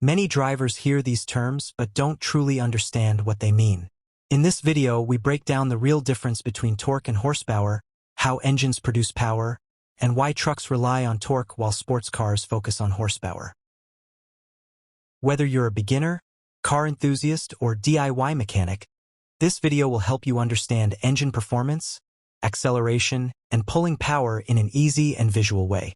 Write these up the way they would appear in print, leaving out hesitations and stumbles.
Many drivers hear these terms but don't truly understand what they mean. In this video, we break down the real difference between torque and horsepower, how engines produce power, and why trucks rely on torque while sports cars focus on horsepower. Whether you're a beginner, car enthusiast, or DIY mechanic, this video will help you understand engine performance, acceleration, and pulling power in an easy and visual way.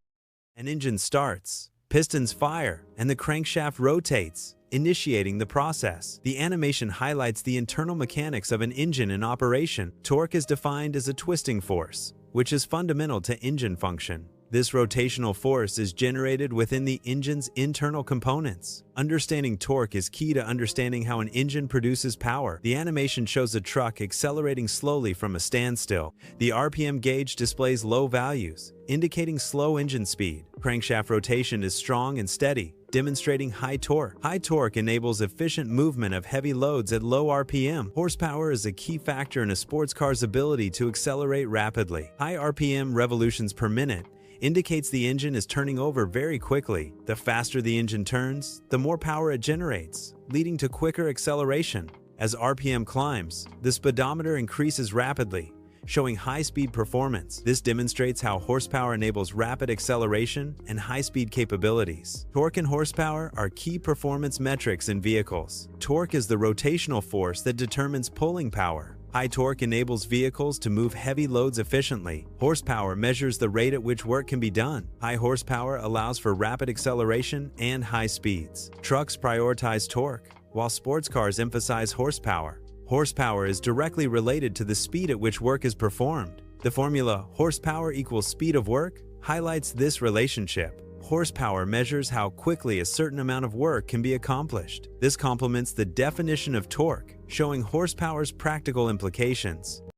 An engine starts, pistons fire, and the crankshaft rotates, initiating the process. The animation highlights the internal mechanics of an engine in operation. Torque is defined as a twisting force, which is fundamental to engine function. This rotational force is generated within the engine's internal components. Understanding torque is key to understanding how an engine produces power. The animation shows a truck accelerating slowly from a standstill. The RPM gauge displays low values, indicating slow engine speed. Crankshaft rotation is strong and steady, demonstrating high torque. High torque enables efficient movement of heavy loads at low RPM. Horsepower is a key factor in a sports car's ability to accelerate rapidly. High RPM revolutions per minute indicates the engine is turning over very quickly. The faster the engine turns, the more power it generates, leading to quicker acceleration. As RPM climbs, the speedometer increases rapidly, showing high-speed performance. This demonstrates how horsepower enables rapid acceleration and high-speed capabilities. Torque and horsepower are key performance metrics in vehicles. Torque is the rotational force that determines pulling power. High torque enables vehicles to move heavy loads efficiently. Horsepower measures the rate at which work can be done. High horsepower allows for rapid acceleration and high speeds. Trucks prioritize torque, while sports cars emphasize horsepower. Horsepower is directly related to the speed at which work is performed. The formula horsepower equals speed of work highlights this relationship. Horsepower measures how quickly a certain amount of work can be accomplished. This complements the definition of torque, showing horsepower's practical implications.